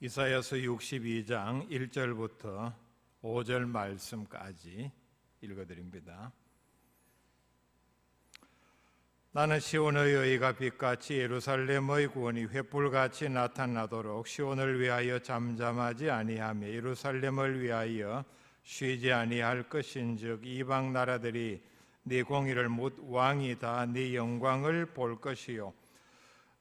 이사야서 62장 1절부터 5절 말씀까지 읽어드립니다. 나는 시온의 의가 빛같이 예루살렘의 구원이 횃불같이 나타나도록 시온을 위하여 잠잠하지 아니하며 예루살렘을 위하여 쉬지 아니할 것인즉 이방 나라들이 네 공의를 묻 왕이 다 네 영광을 볼 것이요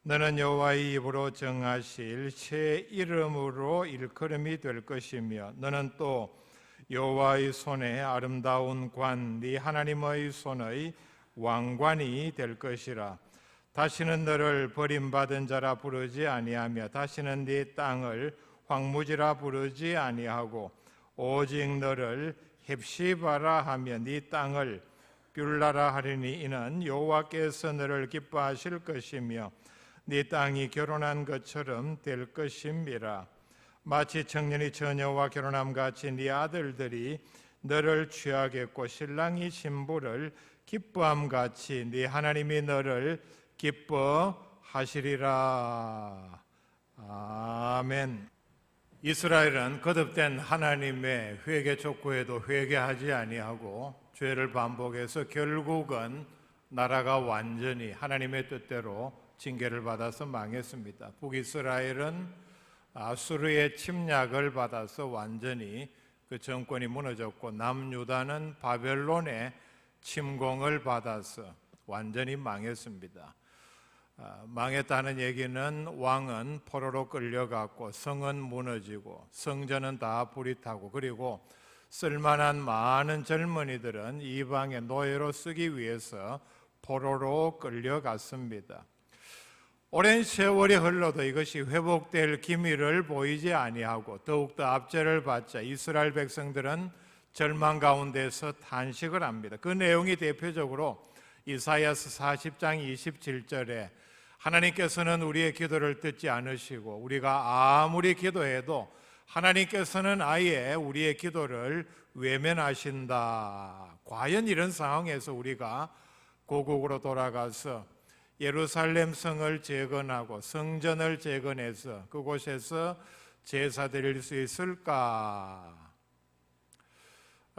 너는 여호와의 입으로 정하실 새 이름으로 일컬음이 될 것이며 너는 또 여호와의 손에 아름다운 관 네 하나님의 손의 왕관이 될 것이라. 다시는 너를 버림받은 자라 부르지 아니하며 다시는 네 땅을 황무지라 부르지 아니하고 오직 너를 헵시바라 하며 네 땅을 뷸라라 하리니 이는 여호와께서 너를 기뻐하실 것이며 네 땅이 결혼한 것처럼 될 것임이라. 마치 청년이 처녀와 결혼함같이 네 아들들이 너를 취하겠고 신랑이 신부를 기뻐함같이 네 하나님이 너를 기뻐하시리라. 아멘. 이스라엘은 거듭된 하나님의 회개 촉구에도 회개하지 아니하고 죄를 반복해서 결국은 나라가 완전히 하나님의 뜻대로 징계를 받아서 망했습니다. 북이스라엘은 아수르의 침략을 받아서 완전히 그 정권이 무너졌고 남유다는 바벨론의 침공을 받아서 완전히 망했습니다. 망했다는 얘기는 왕은 포로로 끌려갔고 성은 무너지고 성전은 다 불이 타고 그리고 쓸만한 많은 젊은이들은 이방의 노예로 쓰기 위해서 포로로 끌려갔습니다. 오랜 세월이 흘러도 이것이 회복될 기미를 보이지 아니하고 더욱더 압제를 받자 이스라엘 백성들은 절망 가운데서 탄식을 합니다. 그 내용이 대표적으로 이사야서 40장 27절에 하나님께서는 우리의 기도를 듣지 않으시고 우리가 아무리 기도해도 하나님께서는 아예 우리의 기도를 외면하신다. 과연 이런 상황에서 우리가 고국으로 돌아가서 예루살렘 성을 재건하고 성전을 재건해서 그곳에서 제사 드릴 수 있을까?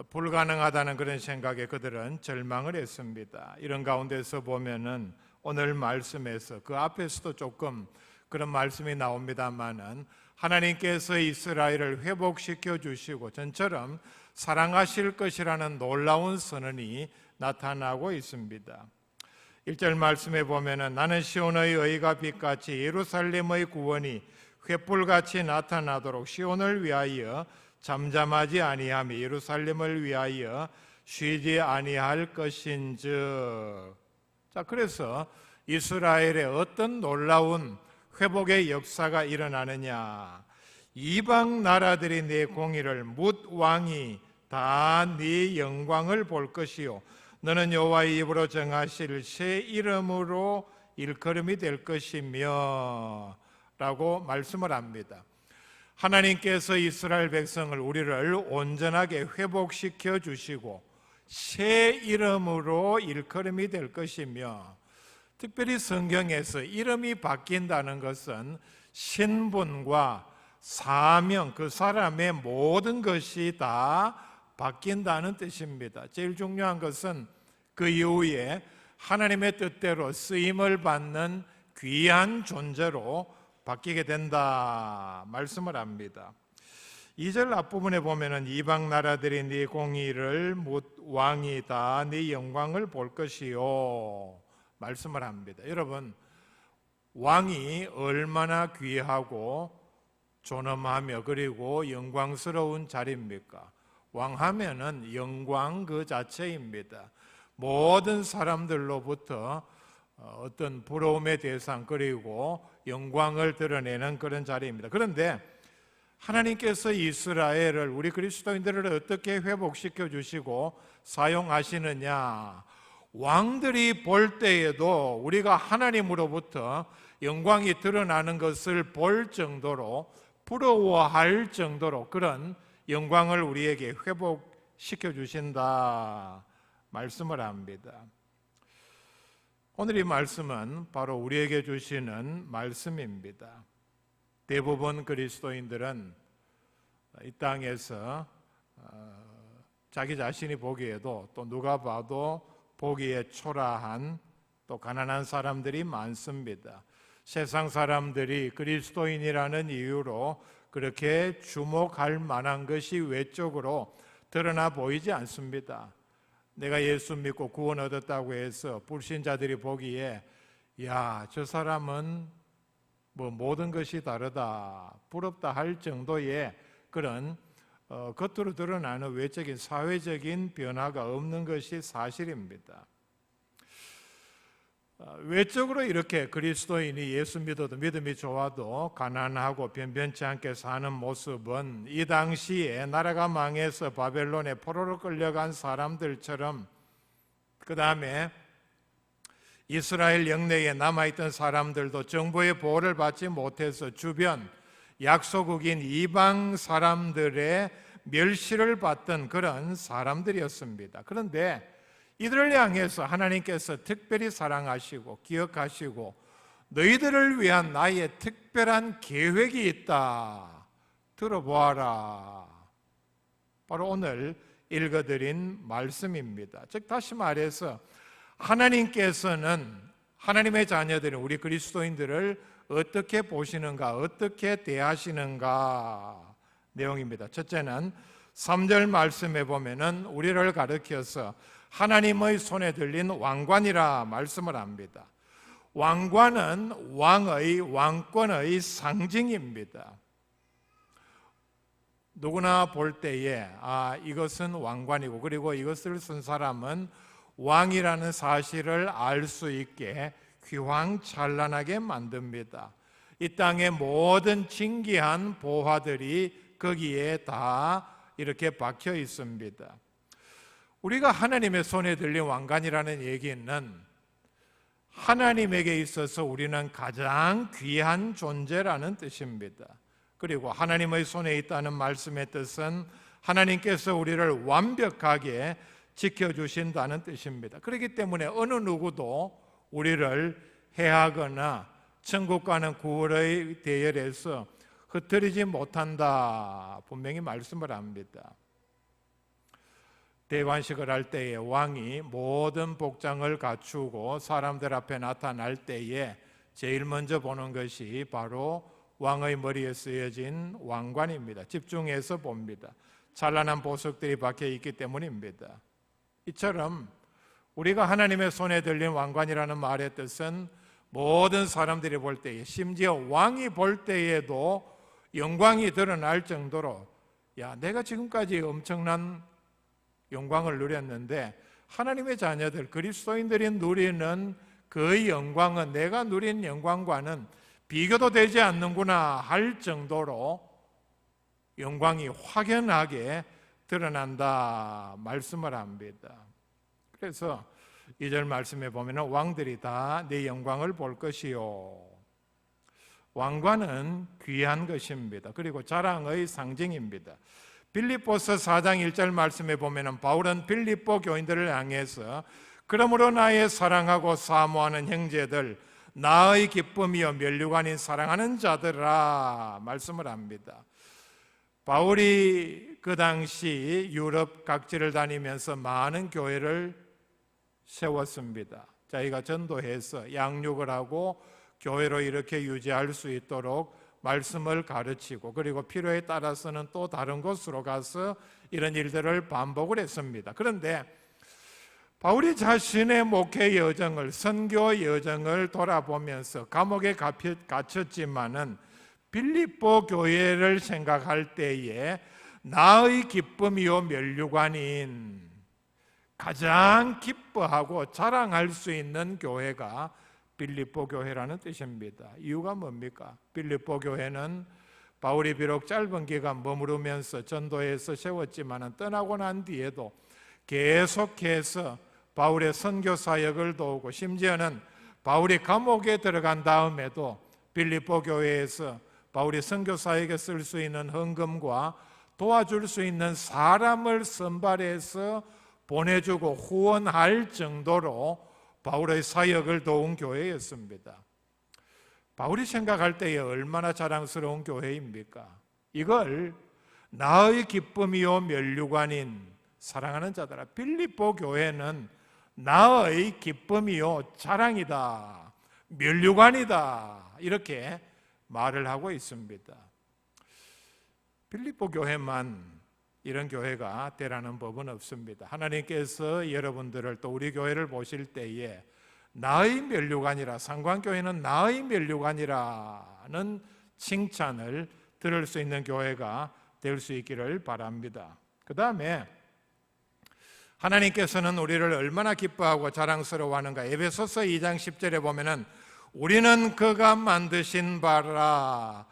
불가능하다는 그런 생각에 그들은 절망을 했습니다. 이런 가운데서 보면은 오늘 말씀에서 그 앞에서도 조금 그런 말씀이 나옵니다만은 하나님께서 이스라엘을 회복시켜 주시고 전처럼 사랑하실 것이라는 놀라운 선언이 나타나고 있습니다. 1절 말씀에 보면은 나는 시온의 의가 빛같이 예루살렘의 구원이 횃불같이 나타나도록 시온을 위하여 잠잠하지 아니하며 예루살렘을 위하여 쉬지 아니할 것인즉. 자, 그래서 이스라엘의 어떤 놀라운 회복의 역사가 일어나느냐? 이방 나라들이 네 공의를 묻 왕이 다 네 영광을 볼 것이요 너는 여호와의 입으로 정하실 새 이름으로 일컬음이 될 것이며 라고 말씀을 합니다. 하나님께서 이스라엘 백성을 우리를 온전하게 회복시켜 주시고 새 이름으로 일컬음이 될 것이며 특별히 성경에서 이름이 바뀐다는 것은 신분과 사명, 그 사람의 모든 것이 다 바뀐다는 뜻입니다. 제일 중요한 것은 그 이후에 하나님의 뜻대로 쓰임을 받는 귀한 존재로 바뀌게 된다 말씀을 합니다. 2절 앞부분에 보면은 이방 나라들이 네 공의를 묻 왕이 다 네 영광을 볼 것이요 말씀을 합니다. 여러분, 왕이 얼마나 귀하고 존엄하며 그리고 영광스러운 자리입니까? 왕하면은 영광 그 자체입니다. 모든 사람들로부터 어떤 부러움의 대상 그리고 영광을 드러내는 그런 자리입니다. 그런데 하나님께서 이스라엘을 우리 그리스도인들을 어떻게 회복시켜 주시고 사용하시느냐? 왕들이 볼 때에도 우리가 하나님으로부터 영광이 드러나는 것을 볼 정도로 부러워할 정도로 그런 영광을 우리에게 회복시켜 주신다 말씀을 합니다. 오늘 이 말씀은 바로 우리에게 주시는 말씀입니다. 대부분 그리스도인들은 이 땅에서 자기 자신이 보기에도 또 누가 봐도 보기에 초라한 또 가난한 사람들이 많습니다. 세상 사람들이 그리스도인이라는 이유로 그렇게 주목할 만한 것이 외적으로 드러나 보이지 않습니다. 내가 예수 믿고 구원 얻었다고 해서 불신자들이 보기에 야, 저 사람은 모든 것이 다르다, 부럽다 할 정도의 그런 겉으로 드러나는 외적인 사회적인 변화가 없는 것이 사실입니다. 외적으로 이렇게 그리스도인이 예수 믿어도 믿음이 좋아도 가난하고 변변치 않게 사는 모습은 이 당시에 나라가 망해서 바벨론에 포로로 끌려간 사람들처럼, 그 다음에 이스라엘 영내에 남아있던 사람들도 정부의 보호를 받지 못해서 주변 약소국인 이방 사람들의 멸시를 받던 그런 사람들이었습니다. 그런데 이들을 향해서 하나님께서 특별히 사랑하시고 기억하시고 너희들을 위한 나의 특별한 계획이 있다, 들어보아라. 바로 오늘 읽어드린 말씀입니다. 즉 다시 말해서 하나님께서는 하나님의 자녀들인 우리 그리스도인들을 어떻게 보시는가, 어떻게 대하시는가 내용입니다. 첫째는 3절 말씀에 보면은 우리를 가르쳐서 하나님의 손에 들린 왕관이라 말씀을 합니다. 왕관은 왕권의 상징입니다. 누구나 볼 때에 이것은 왕관이고, 그리고 이것을 쓴 사람은 왕이라는 사실을 알 수 있게 휘황찬란하게 만듭니다. 이 땅의 모든 진귀한 보화들이 거기에 다 이렇게 박혀 있습니다. 우리가 하나님의 손에 들린 왕관이라는 얘기는 하나님에게 있어서 우리는 가장 귀한 존재라는 뜻입니다. 그리고 하나님의 손에 있다는 말씀의 뜻은 하나님께서 우리를 완벽하게 지켜주신다는 뜻입니다. 그렇기 때문에 어느 누구도 우리를 해하거나 천국과는 구월의 대열에서 흩어지지 못한다, 분명히 말씀을 합니다. 대관식을 할 때에 왕이 모든 복장을 갖추고 사람들 앞에 나타날 때에 제일 먼저 보는 것이 바로 왕의 머리에 쓰여진 왕관입니다. 집중해서 봅니다. 찬란한 보석들이 박혀 있기 때문입니다. 이처럼 우리가 하나님의 손에 들린 왕관이라는 말의 뜻은 모든 사람들이 볼 때에, 심지어 왕이 볼 때에도 영광이 드러날 정도로, 내가 지금까지 엄청난 영광을 누렸는데 하나님의 자녀들 그리스도인들이 누리는 그 영광은 내가 누린 영광과는 비교도 되지 않는구나 할 정도로 영광이 확연하게 드러난다 말씀을 합니다. 그래서 2절 말씀에 보면 왕들이 다 내 영광을 볼 것이요. 왕관은 귀한 것입니다. 그리고 자랑의 상징입니다. 빌립보서 4장 1절 말씀에 보면 바울은 빌립보 교인들을 향해서 그러므로 나의 사랑하고 사모하는 형제들, 나의 기쁨이요 면류관인 사랑하는 자들아 말씀을 합니다. 바울이 그 당시 유럽 각지를 다니면서 많은 교회를 세웠습니다. 자기가 전도해서 양육을 하고 교회로 이렇게 유지할 수 있도록 말씀을 가르치고, 그리고 필요에 따라서는 또 다른 곳으로 가서 이런 일들을 반복을 했습니다. 그런데 바울이 자신의 목회 여정을, 선교 여정을 돌아보면서 감옥에 갇혔지만은 빌립보 교회를 생각할 때에 나의 기쁨이요 면류관인, 가장 기뻐하고 자랑할 수 있는 교회가 빌립보 교회라는 뜻입니다. 이유가 뭡니까? 빌립보 교회는 바울이 비록 짧은 기간 머무르면서 전도해서 세웠지만 떠나고 난 뒤에도 계속해서 바울의 선교 사역을 도우고, 심지어는 바울이 감옥에 들어간 다음에도 빌립보 교회에서 바울이 선교 사역에 쓸 수 있는 헌금과 도와줄 수 있는 사람을 선발해서 보내주고 후원할 정도로 바울의 사역을 도운 교회였습니다. 바울이 생각할 때에 얼마나 자랑스러운 교회입니까? 이걸 나의 기쁨이요 면류관인 사랑하는 자들아, 빌립보 교회는 나의 기쁨이요 자랑이다, 면류관이다, 이렇게 말을 하고 있습니다. 빌립보 교회만 이런 교회가 되라는 법은 없습니다. 하나님께서 여러분들을 또 우리 교회를 보실 때에 나의 면류관이라, 상관교회는 나의 면류관이라는 칭찬을 들을 수 있는 교회가 될 수 있기를 바랍니다. 그 다음에 하나님께서는 우리를 얼마나 기뻐하고 자랑스러워하는가. 에베소서 2장 10절에 보면은 우리는 그가 만드신 바라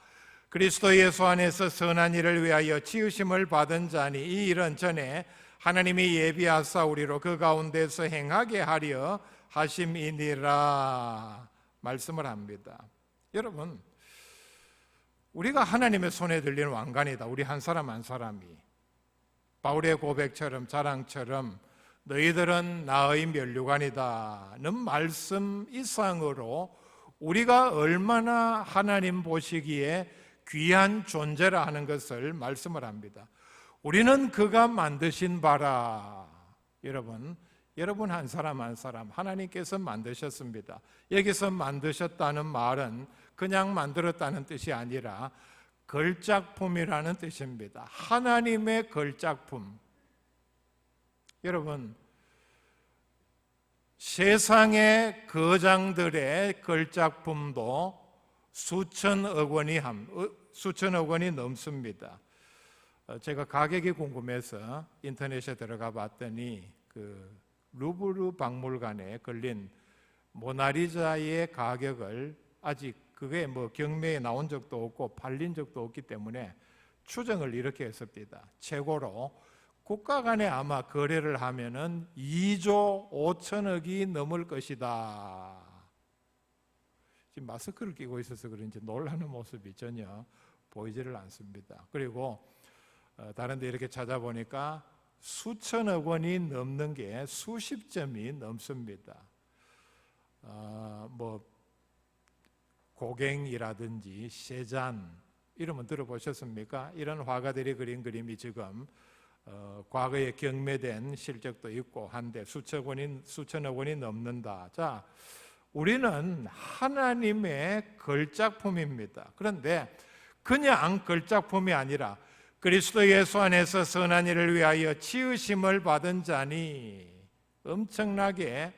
그리스도 예수 안에서 선한 일을 위하여 지으심을 받은 자니 이 일은 전에 하나님이 예비하사 우리로 그 가운데서 행하게 하려 하심이니라 말씀을 합니다. 여러분, 우리가 하나님의 손에 들린 왕관이다. 우리 한 사람 한 사람이 바울의 고백처럼 자랑처럼 너희들은 나의 면류관이다는 말씀 이상으로 우리가 얼마나 하나님 보시기에 귀한 존재라 하는 것을 말씀을 합니다. 우리는 그가 만드신 바라. 여러분 한 사람 한 사람 하나님께서 만드셨습니다. 여기서 만드셨다는 말은 그냥 만들었다는 뜻이 아니라 걸작품이라는 뜻입니다. 하나님의 걸작품. 여러분, 세상의 거장들의 걸작품도 수천억 원이 넘습니다. 제가 가격이 궁금해서 인터넷에 들어가 봤더니 그 루브르 박물관에 걸린 모나리자의 가격을 아직 그게 뭐 경매에 나온 적도 없고 팔린 적도 없기 때문에 추정을 이렇게 했습니다. 최고로 국가 간에 아마 거래를 하면은 2조 5천억이 넘을 것이다. 지금 마스크를 끼고 있어서 그런지 놀라는 모습이 전혀 보이지를 않습니다. 그리고 다른 데 이렇게 찾아보니까 수천억 원이 넘는 게 수십 점이 넘습니다. 뭐 고갱이라든지 세잔 이름은 들어보셨습니까? 이런 화가들이 그린 그림이 지금 과거에 경매된 실적도 있고 한데 수천억 원이 넘는다. 자, 우리는 하나님의 걸작품입니다. 그런데 그냥 걸작품이 아니라 그리스도 예수 안에서 선한 일을 위하여 지으심을 받은 자니 엄청나게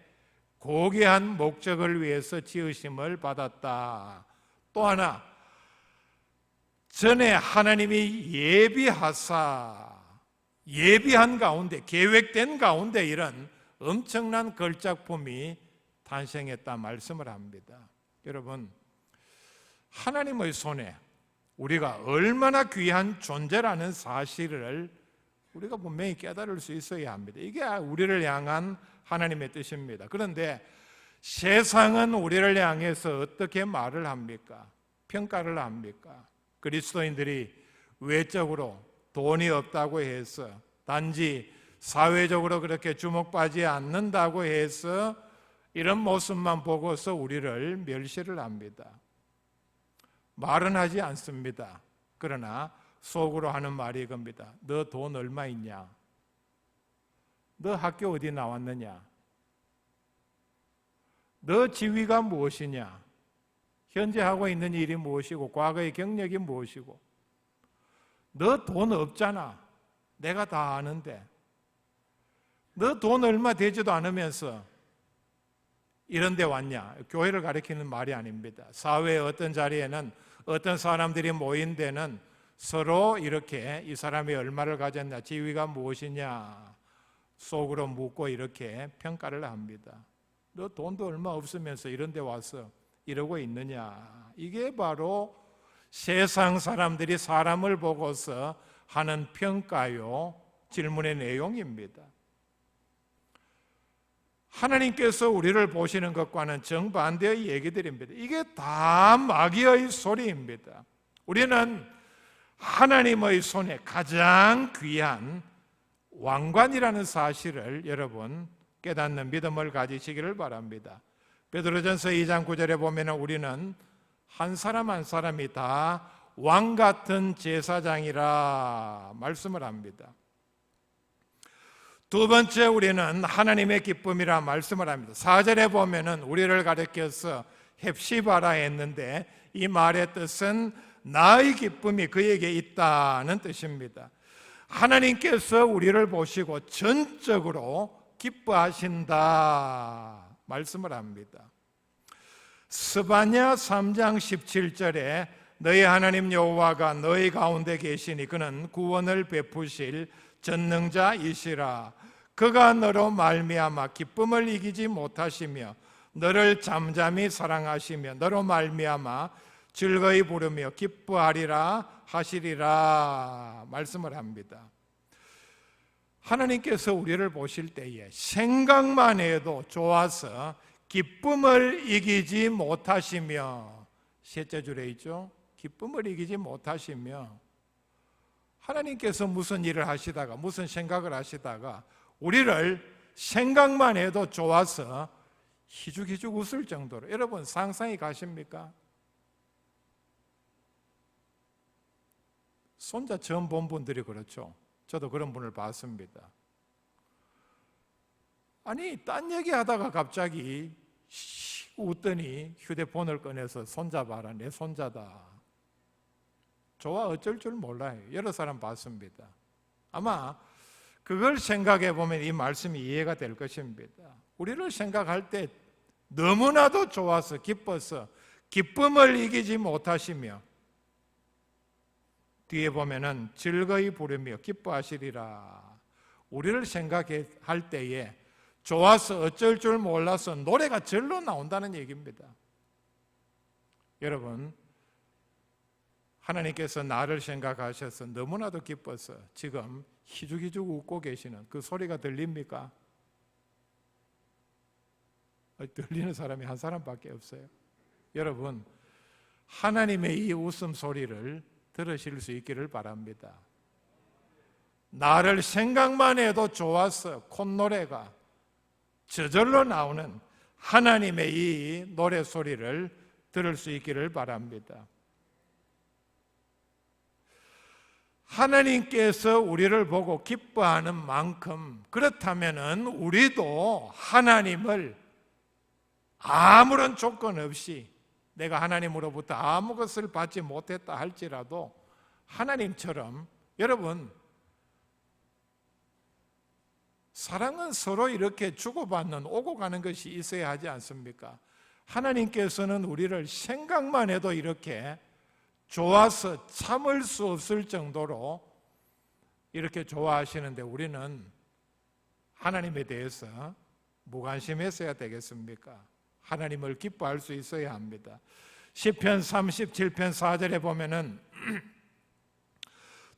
고귀한 목적을 위해서 지으심을 받았다. 또 하나, 전에 하나님이 예비한 가운데, 계획된 가운데 이런 엄청난 걸작품이 탄생했다 말씀을 합니다. 여러분, 하나님의 손에 우리가 얼마나 귀한 존재라는 사실을 우리가 분명히 깨달을 수 있어야 합니다. 이게 우리를 향한 하나님의 뜻입니다. 그런데 세상은 우리를 향해서 어떻게 말을 합니까? 평가를 합니까? 그리스도인들이 외적으로 돈이 없다고 해서, 단지 사회적으로 그렇게 주목받지 않는다고 해서 이런 모습만 보고서 우리를 멸시를 합니다. 말은 하지 않습니다. 그러나 속으로 하는 말이 이겁니다. 너 돈 얼마 있냐? 너 학교 어디 나왔느냐? 너 지위가 무엇이냐? 현재 하고 있는 일이 무엇이고 과거의 경력이 무엇이고? 너 돈 없잖아. 내가 다 아는데. 너 돈 얼마 되지도 않으면서 이런 데 왔냐? 교회를 가리키는 말이 아닙니다. 사회의 어떤 자리에는 어떤 사람들이 모인 데는 서로 이렇게 이 사람이 얼마를 가졌냐, 지위가 무엇이냐 속으로 묻고 이렇게 평가를 합니다. 너 돈도 얼마 없으면서 이런 데 와서 이러고 있느냐? 이게 바로 세상 사람들이 사람을 보고서 하는 평가요, 질문의 내용입니다. 하나님께서 우리를 보시는 것과는 정반대의 얘기들입니다. 이게 다 마귀의 소리입니다. 우리는 하나님의 손에 가장 귀한 왕관이라는 사실을 여러분 깨닫는 믿음을 가지시기를 바랍니다. 베드로전서 2장 9절에 보면 우리는 한 사람 한 사람이 다 왕 같은 제사장이라 말씀을 합니다. 두 번째, 우리는 하나님의 기쁨이라 말씀을 합니다. 4절에 보면은 우리를 가리켜서 헵시바라 했는데 이 말의 뜻은 나의 기쁨이 그에게 있다는 뜻입니다. 하나님께서 우리를 보시고 전적으로 기뻐하신다 말씀을 합니다. 스바냐 3장 17절에 너희 하나님 여호와가 너희 가운데 계시니 그는 구원을 베푸실 전능자이시라. 그가 너로 말미암아 기쁨을 이기지 못하시며 너를 잠잠히 사랑하시며 너로 말미암아 즐거이 부르며 기뻐하리라 하시리라 말씀을 합니다. 하나님께서 우리를 보실 때에 생각만 해도 좋아서 기쁨을 이기지 못하시며, 셋째 줄에 있죠. 기쁨을 이기지 못하시며, 하나님께서 무슨 일을 하시다가 무슨 생각을 하시다가 우리를 생각만 해도 좋아서 희죽희죽 웃을 정도로, 여러분 상상이 가십니까? 손자 처음 본 분들이 그렇죠. 저도 그런 분을 봤습니다. 아니, 딴 얘기하다가 갑자기 웃더니 휴대폰을 꺼내서 손자 봐라, 내 손자다. 좋아 어쩔 줄 몰라요. 여러 사람 봤습니다. 아마 그걸 생각해 보면 이 말씀이 이해가 될 것입니다. 우리를 생각할 때 너무나도 좋아서 기뻐서 기쁨을 이기지 못하시며, 뒤에 보면은 즐거이 부르며 기뻐하시리라. 우리를 생각할 때에 좋아서 어쩔 줄 몰라서 노래가 절로 나온다는 얘기입니다. 여러분, 하나님께서 나를 생각하셔서 너무나도 기뻐서 지금 희죽희죽 웃고 계시는 그 소리가 들립니까? 들리는 사람이 한 사람밖에 없어요. 여러분, 하나님의 이 웃음소리를 들으실 수 있기를 바랍니다. 나를 생각만 해도 좋아서 콧노래가 저절로 나오는 하나님의 이 노래소리를 들을 수 있기를 바랍니다. 하나님께서 우리를 보고 기뻐하는 만큼, 그렇다면 우리도 하나님을 아무런 조건 없이, 내가 하나님으로부터 아무 것을 받지 못했다 할지라도 하나님처럼, 여러분 사랑은 서로 이렇게 주고받는, 오고 가는 것이 있어야 하지 않습니까? 하나님께서는 우리를 생각만 해도 이렇게 좋아서 참을 수 없을 정도로 이렇게 좋아하시는데 우리는 하나님에 대해서 무관심했어야 되겠습니까? 하나님을 기뻐할 수 있어야 합니다. 시편 37편 4절에 보면은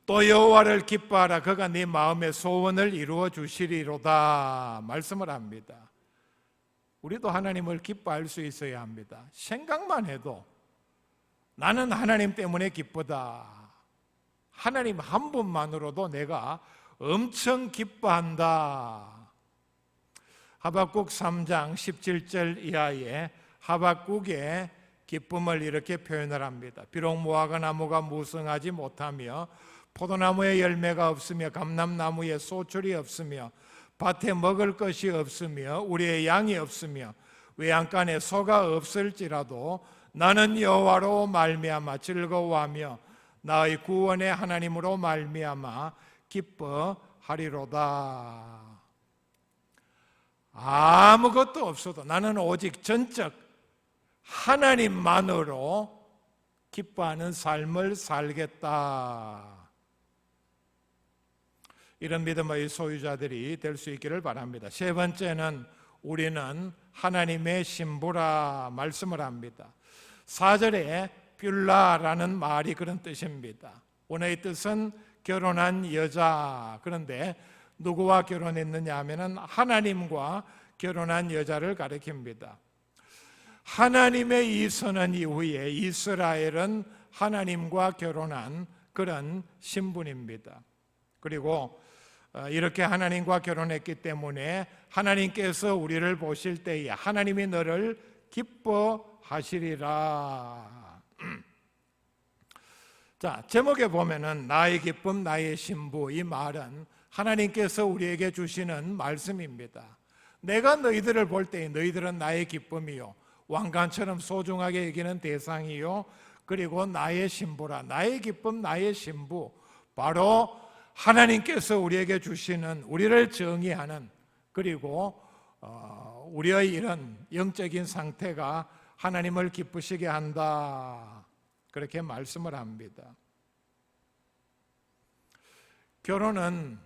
또 여호와를 기뻐하라, 그가 네 마음의 소원을 이루어 주시리로다 말씀을 합니다. 우리도 하나님을 기뻐할 수 있어야 합니다. 생각만 해도 나는 하나님 때문에 기쁘다, 하나님 한 분만으로도 내가 엄청 기뻐한다. 하박국 3장 17절 이하에 하박국의 기쁨을 이렇게 표현을 합니다. 비록 무화과 나무가 무성하지 못하며 포도나무에 열매가 없으며 감람나무에 소출이 없으며 밭에 먹을 것이 없으며 우리의 양이 없으며 외양간에 소가 없을지라도 나는 여호와로 말미암아 즐거워하며 나의 구원의 하나님으로 말미암아 기뻐하리로다. 아무것도 없어도 나는 오직 전적 하나님만으로 기뻐하는 삶을 살겠다. 이런 믿음의 소유자들이 될 수 있기를 바랍니다. 세 번째는 우리는 하나님의 신부라 말씀을 합니다. 4절에 뷸라라는 말이 그런 뜻입니다. 원어의 뜻은 결혼한 여자. 그런데 누구와 결혼했느냐 하면은 하나님과 결혼한 여자를 가리킵니다. 하나님의 이 선언 이후에 이스라엘은 하나님과 결혼한 그런 신분입니다. 그리고 이렇게 하나님과 결혼했기 때문에 하나님께서 우리를 보실 때에 하나님이 너를 기뻐하시리라. 자, 제목에 보면은 나의 기쁨, 나의 신부, 이 말은 하나님께서 우리에게 주시는 말씀입니다. 내가 너희들을 볼 때 너희들은 나의 기쁨이요, 왕관처럼 소중하게 여기는 대상이요, 그리고 나의 신부라. 나의 기쁨, 나의 신부, 바로 하나님께서 우리에게 주시는, 우리를 정의하는, 그리고 우리의 이런 영적인 상태가 하나님을 기쁘시게 한다, 그렇게 말씀을 합니다. 결혼은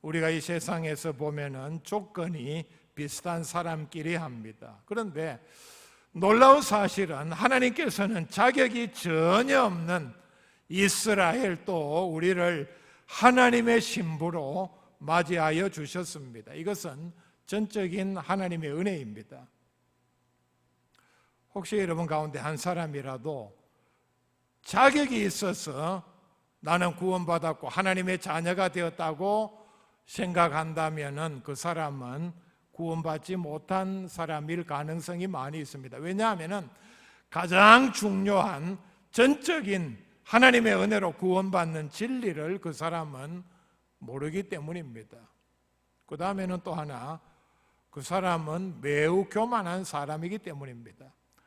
우리가 이 세상에서 보면은 조건이 비슷한 사람끼리 합니다. 그런데 놀라운 사실은 하나님께서는 자격이 전혀 없는 이스라엘, 또 우리를 하나님의 신부로 맞이하여 주셨습니다. 이것은 전적인 하나님의 은혜입니다. 혹시 여러분 가운데 한 사람이라도 자격이 있어서 나는 구원받았고 하나님의 자녀가 되었다고 생각한다면 그 사람은 구원받지 못한 사람일 가능성이 많이 있습니다. 왜냐하면 가장 중요한 전적인 하나님의 은혜로 구원받는 진리를 그 사람은 모르기 때문입니다. 그 다음에는 또 하나, 그 사람은 매우 교만한 사람이기 때문입니다.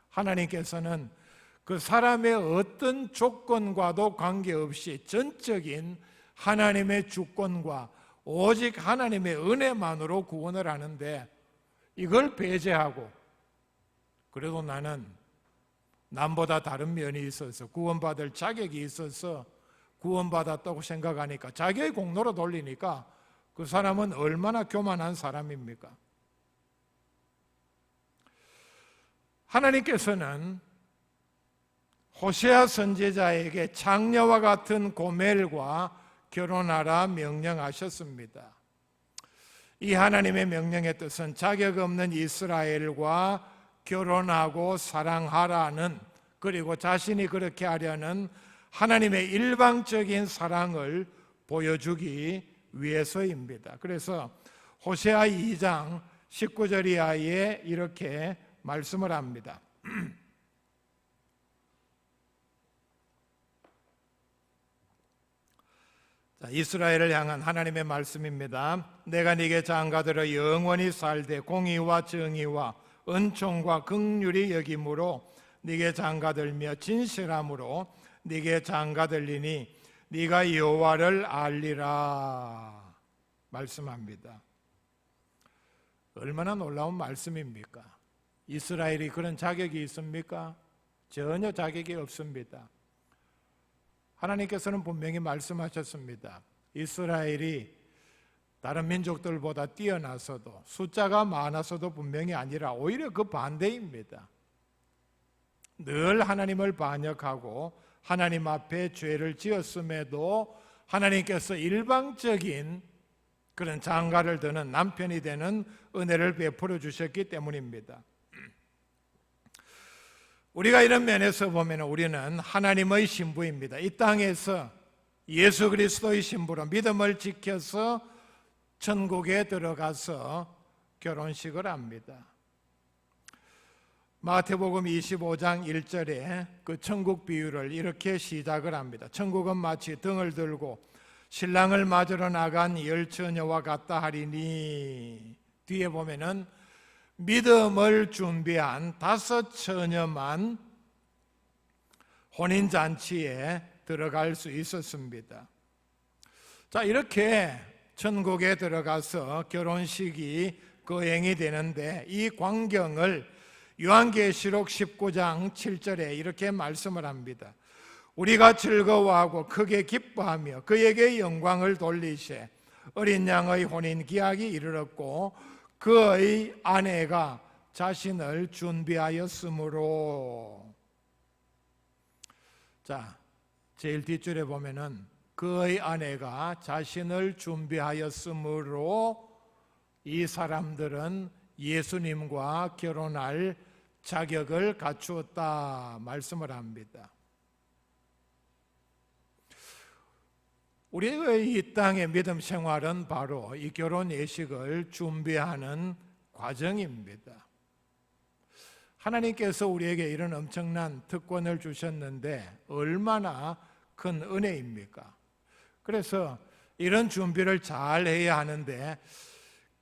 하나님께서는 그 사람의 어떤 조건과도 관계없이 전적인 하나님의 주권과 오직 하나님의 은혜만으로 구원을 하는데, 이걸 배제하고 그래도 나는 남보다 다른 면이 있어서 구원받을 자격이 있어서 구원받았다고 생각하니까, 자기의 공로로 돌리니까 그 사람은 얼마나 교만한 사람입니까? 하나님께서는 호세아 선지자에게 장녀와 같은 고멜과 결혼하라 명령하셨습니다. 이 하나님의 명령의 뜻은 자격 없는 이스라엘과 결혼하고 사랑하라는, 그리고 자신이 그렇게 하려는 하나님의 일방적인 사랑을 보여주기 위해서입니다. 그래서 호세아 2장 19절 이하에 이렇게 말씀을 합니다. 이스라엘을 향한 하나님의 말씀입니다. 내가 네게 장가들어 영원히 살되 공의와 정의와 은총과 긍휼이 여김으로 네게 장가들며 진실함으로 네게 장가들리니 네가 여호와를 알리라 말씀합니다. 얼마나 놀라운 말씀입니까? 이스라엘이 그런 자격이 있습니까? 전혀 자격이 없습니다. 하나님께서는 분명히 말씀하셨습니다. 이스라엘이 다른 민족들보다 뛰어나서도, 숫자가 많아서도 분명히 아니라 오히려 그 반대입니다. 늘 하나님을 반역하고 하나님 앞에 죄를 지었음에도 하나님께서 일방적인 그런 장가를 드는 남편이 되는 은혜를 베풀어 주셨기 때문입니다. 우리가 이런 면에서 보면 우리는 하나님의 신부입니다. 이 땅에서 예수 그리스도의 신부로 믿음을 지켜서 천국에 들어가서 결혼식을 합니다. 마태복음 25장 1절에 그 천국 비유를 이렇게 시작을 합니다. 천국은 마치 등을 들고 신랑을 맞으러 나간 열 처녀와 같다 하리니, 뒤에 보면은 믿음을 준비한 5 처녀만 혼인잔치에 들어갈 수 있었습니다. 자, 이렇게 천국에 들어가서 결혼식이 거행이 되는데, 이 광경을 요한계시록 19장 7절에 이렇게 말씀을 합니다. 우리가 즐거워하고 크게 기뻐하며 그에게 영광을 돌리시에 어린 양의 혼인 기약이 이르렀고 그의 아내가 자신을 준비하였으므로. 자, 제일 뒷줄에 보면은 그의 아내가 자신을 준비하였으므로 이 사람들은 예수님과 결혼할 자격을 갖추었다 말씀을 합니다. 우리의 이 땅의 믿음 생활은 바로 이 결혼 예식을 준비하는 과정입니다. 하나님께서 우리에게 이런 엄청난 특권을 주셨는데 얼마나 큰 은혜입니까? 그래서 이런 준비를 잘 해야 하는데,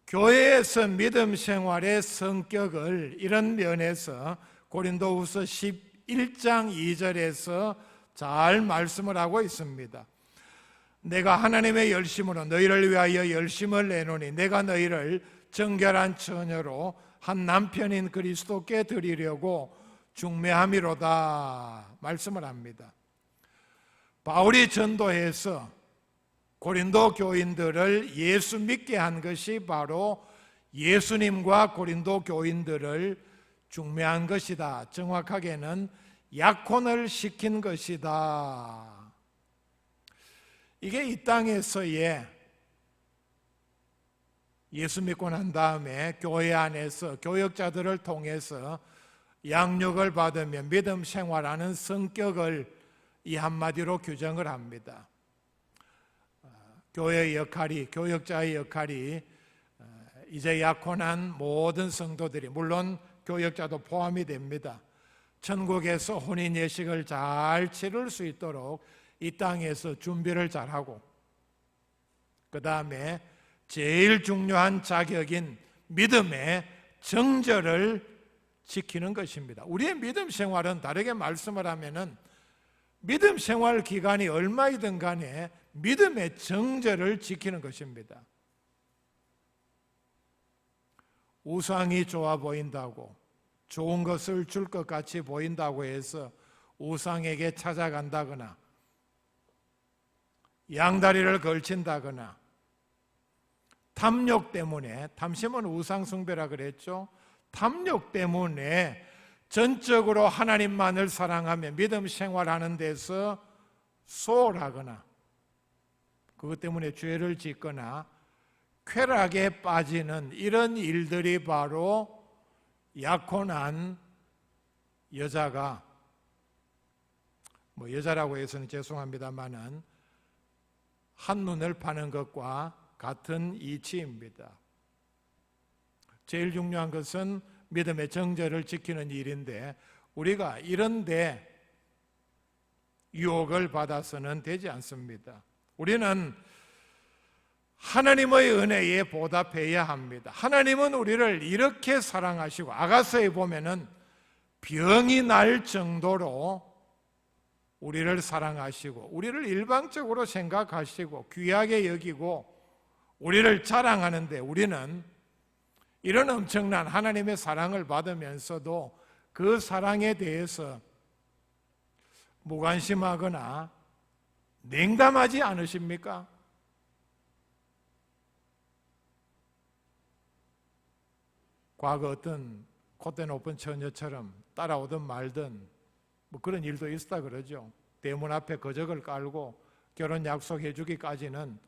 교회에서 믿음 생활의 성격을 이런 면에서 고린도후서 11장 2절에서 잘 말씀을 하고 있습니다. 내가 하나님의 열심으로 너희를 위하여 열심을 내노니 내가 너희를 정결한 처녀로 한 남편인 그리스도께 드리려고 중매함이로다 말씀을 합니다. 바울이 전도해서 고린도 교인들을 예수 믿게 한 것이 바로 예수님과 고린도 교인들을 중매한 것이다. 정확하게는 약혼을 시킨 것이다. 이게 이 땅에서의 예수 믿고 난 다음에 교회 안에서 교역자들을 통해서 양육을 받으며 믿음 생활하는 성격을 이 한마디로 규정을 합니다. 교회의 역할이, 교역자의 역할이 이제 약혼한 모든 성도들이, 물론 교역자도 포함이 됩니다. 천국에서 혼인 예식을 잘 치를 수 있도록 이 땅에서 준비를 잘하고, 그 다음에 제일 중요한 자격인 믿음의 정절을 지키는 것입니다. 우리의 믿음 생활은 다르게 말씀을 하면은 믿음 생활 기간이 얼마이든 간에 믿음의 정절을 지키는 것입니다. 우상이 좋아 보인다고, 좋은 것을 줄 것 같이 보인다고 해서 우상에게 찾아간다거나 양다리를 걸친다거나 탐욕 때문에, 탐심은 우상 숭배라 그랬죠. 탐욕 때문에 전적으로 하나님만을 사랑하며 믿음 생활하는 데서 소홀하거나 그것 때문에 죄를 짓거나 쾌락에 빠지는 이런 일들이 바로 약혼한 여자가, 여자라고 해서는 죄송합니다만은 한눈을 파는 것과 같은 이치입니다. 제일 중요한 것은 믿음의 정절을 지키는 일인데, 우리가 이런데 유혹을 받아서는 되지 않습니다. 우리는 하나님의 은혜에 보답해야 합니다. 하나님은 우리를 이렇게 사랑하시고, 아가서에 보면은 병이 날 정도로 우리를 사랑하시고 우리를 일방적으로 생각하시고 귀하게 여기고 우리를 자랑하는데, 우리는 이런 엄청난 하나님의 사랑을 받으면서도 그 사랑에 대해서 무관심하거나 냉담하지 않으십니까? 과거 어떤 콧대 높은 처녀처럼 따라오든 말든 그런 일도 있었다 그러죠. 대문 앞에 거적을 깔고 결혼 약속해 주기까지는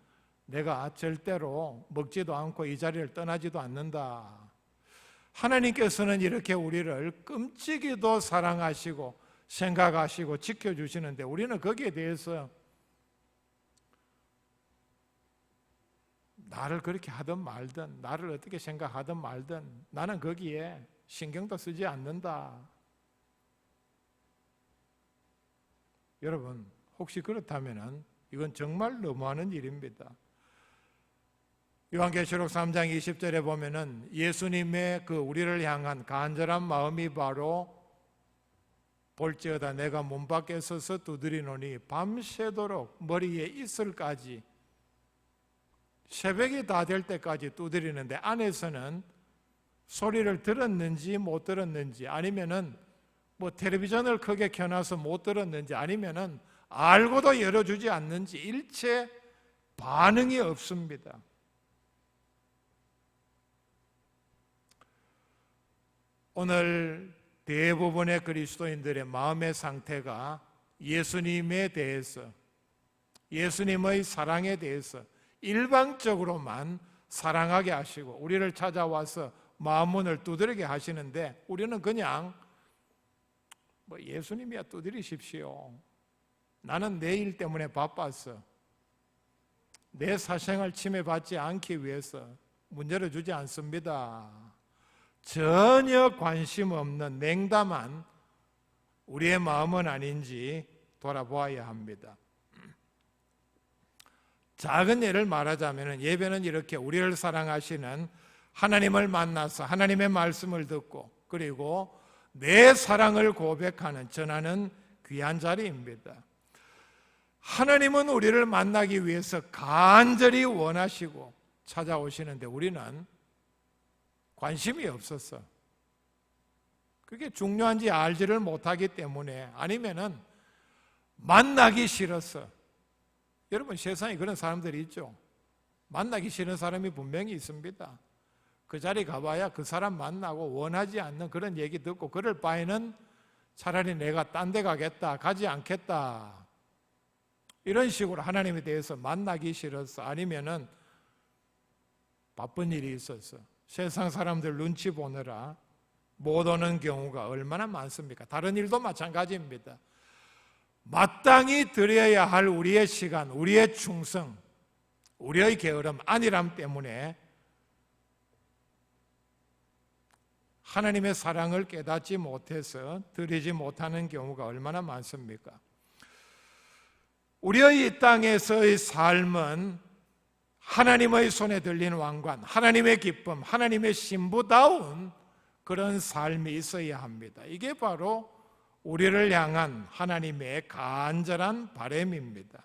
내가 절대로 먹지도 않고 이 자리를 떠나지도 않는다. 하나님께서는 이렇게 우리를 끔찍이도 사랑하시고 생각하시고 지켜주시는데, 우리는 거기에 대해서 나를 그렇게 하든 말든, 나를 어떻게 생각하든 말든 나는 거기에 신경도 쓰지 않는다. 여러분, 혹시 그렇다면 이건 정말 너무하는 일입니다. 요한계시록 3장 20절에 보면은 예수님의 그 우리를 향한 간절한 마음이 바로 볼지어다 내가 문 밖에 서서 두드리노니 밤새도록 머리에 이슬까지 새벽이 다 될 때까지 두드리는데, 안에서는 소리를 들었는지 못 들었는지, 아니면은 텔레비전을 크게 켜놔서 못 들었는지, 아니면은 알고도 열어주지 않는지 일체 반응이 없습니다. 오늘 대부분의 그리스도인들의 마음의 상태가 예수님에 대해서, 예수님의 사랑에 대해서 일방적으로만 사랑하게 하시고 우리를 찾아와서 마음문을 두드리게 하시는데, 우리는 그냥 예수님이야 두드리십시오. 나는 내 일 때문에 바빠서 내 사생활 침해받지 않기 위해서 문 열어주지 않습니다. 전혀 관심 없는 냉담한 우리의 마음은 아닌지 돌아보아야 합니다. 작은 예를 말하자면 예배는 이렇게 우리를 사랑하시는 하나님을 만나서 하나님의 말씀을 듣고 그리고 내 사랑을 고백하는 전하는 귀한 자리입니다. 하나님은 우리를 만나기 위해서 간절히 원하시고 찾아오시는데 우리는 관심이 없었어. 그게 중요한지 알지를 못하기 때문에 아니면은 만나기 싫었어. 여러분 세상에 그런 사람들이 있죠. 만나기 싫은 사람이 분명히 있습니다. 그 자리 가봐야 그 사람 만나고 원하지 않는 그런 얘기 듣고 그럴 바에는 차라리 내가 딴 데 가겠다, 가지 않겠다. 이런 식으로 하나님에 대해서 만나기 싫었어. 아니면은 바쁜 일이 있었어. 세상 사람들 눈치 보느라 못 오는 경우가 얼마나 많습니까? 다른 일도 마찬가지입니다. 마땅히 드려야 할 우리의 시간, 우리의 충성, 우리의 게으름, 안일함 때문에 하나님의 사랑을 깨닫지 못해서 드리지 못하는 경우가 얼마나 많습니까? 우리의 이 땅에서의 삶은 하나님의 손에 들린 왕관, 하나님의 기쁨, 하나님의 신부다운 그런 삶이 있어야 합니다. 이게 바로 우리를 향한 하나님의 간절한 바람입니다.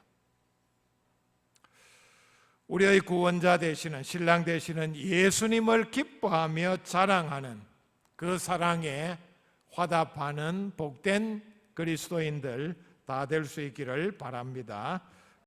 우리의 구원자 되시는 신랑 되시는 예수님을 기뻐하며 자랑하는 그 사랑에 화답하는 복된 그리스도인들 다 될 수 있기를 바랍니다.